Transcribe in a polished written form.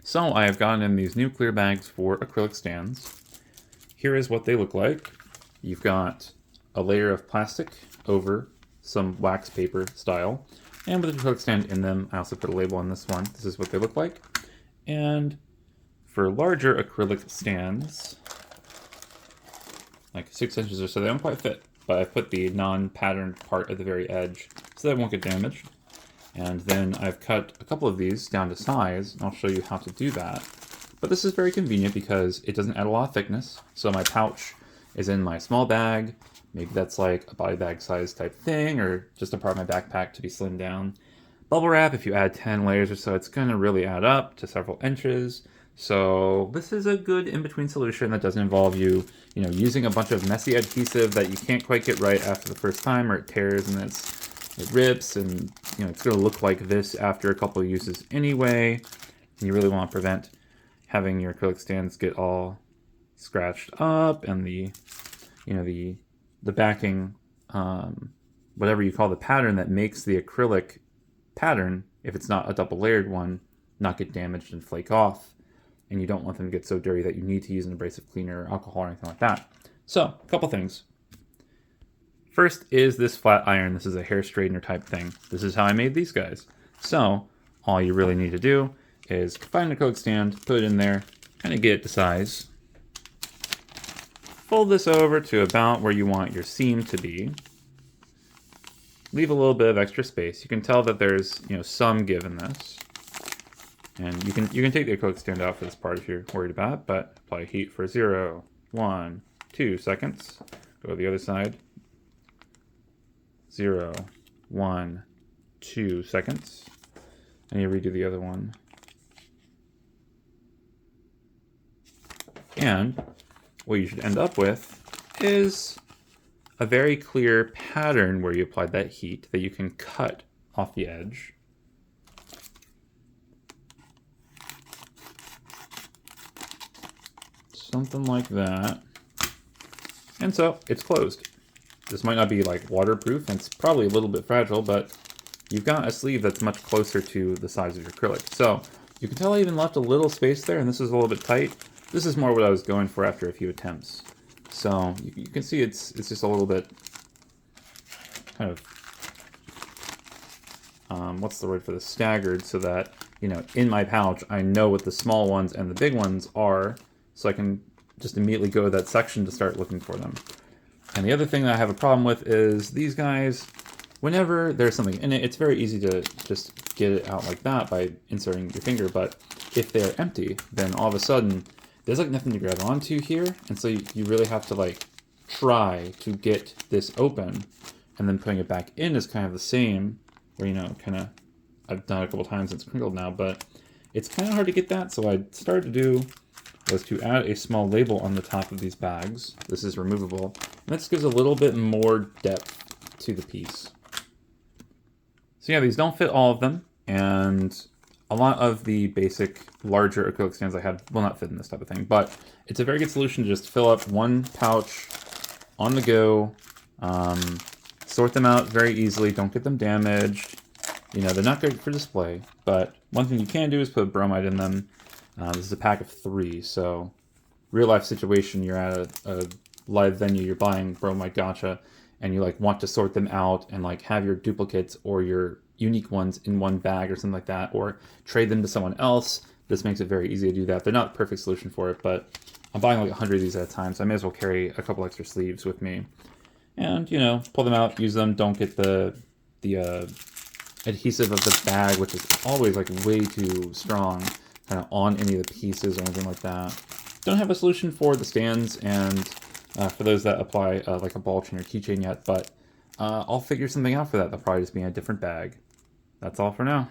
So I have gotten in these new clear bags for acrylic stands. Here is what they look like. You've got a layer of plastic over some wax paper style, and with an acrylic stand in them. I also put a label on this one. This is what they look like. And for larger acrylic stands, like 6 inches or so, they don't quite fit, but I've put the non-patterned part at the very edge so they won't get damaged. And then I've cut a couple of these down to size, and I'll show you how to do that. But this is very convenient because it doesn't add a lot of thickness. So my pouch is in my small bag. Maybe that's like a body bag size type thing, or just a part of my backpack to be slimmed down. Bubble wrap, if you add 10 layers or so, it's going to really add up to several inches. So this is a good in-between solution that doesn't involve you, using a bunch of messy adhesive that you can't quite get right after the first time, or it tears and it rips, and it's going to look like this after a couple of uses anyway. And you really want to prevent having your acrylic stands get all scratched up, and the backing, whatever you call the pattern that makes the acrylic pattern, if it's not a double layered one, not get damaged and flake off. And you don't want them to get so dirty that you need to use an abrasive cleaner or alcohol or anything like that. So, a couple things. First is this flat iron. This is a hair straightener type thing. This is how I made these guys. So, all you really need to do is find an acrylic stand, put it in there, kind of get it to size. Fold this over to about where you want your seam to be. Leave a little bit of extra space. You can tell that there's some give in this. And you can take the acrylic stand out for this part if you're worried about it, but apply heat for 0, 1, 2 seconds. Go to the other side. 0, 1, 2 seconds. And you redo the other one. And what you should end up with is a very clear pattern where you applied that heat that you can cut off the edge. Something like that. And so it's closed. This might not be like waterproof, and it's probably a little bit fragile, but you've got a sleeve that's much closer to the size of your acrylic. So you can tell I even left a little space there, and this is a little bit tight. This is more what I was going for after a few attempts. So you can see it's just a little bit kind of, what's the word for this, staggered, so that, in my pouch, I know what the small ones and the big ones are, so I can just immediately go to that section to start looking for them. And the other thing that I have a problem with is these guys, whenever there's something in it, it's very easy to just get it out like that by inserting your finger, but if they're empty, then all of a sudden, there's like nothing to grab onto here, and so you really have to like try to get this open, and then putting it back in is kind of the same, where I've done it a couple times, it's crinkled now, but it's kind of hard to get that, so what I started to do was to add a small label on the top of these bags. This is removable, and this gives a little bit more depth to the piece. So yeah, these don't fit all of them, and a lot of the basic larger acrylic stands I had will not fit in this type of thing, but it's a very good solution to just fill up one pouch on the go, sort them out very easily, don't get them damaged. They're not good for display, but one thing you can do is put bromide in them. This is a pack of 3, so real life situation, you're at a live venue, you're buying bromide gacha, and you want to sort them out and have your duplicates or your unique ones in one bag or something like that, or trade them to someone else. This makes it very easy to do that. They're not the perfect solution for it, but I'm buying 100 of these at a time, so I may as well carry a couple extra sleeves with me. And, pull them out, use them, don't get the adhesive of the bag, which is always way too strong, kind of on any of the pieces or anything like that. Don't have a solution for the stands and for those that apply like a ball chain or keychain yet, but I'll figure something out for that. They'll probably just be in a different bag. That's all for now.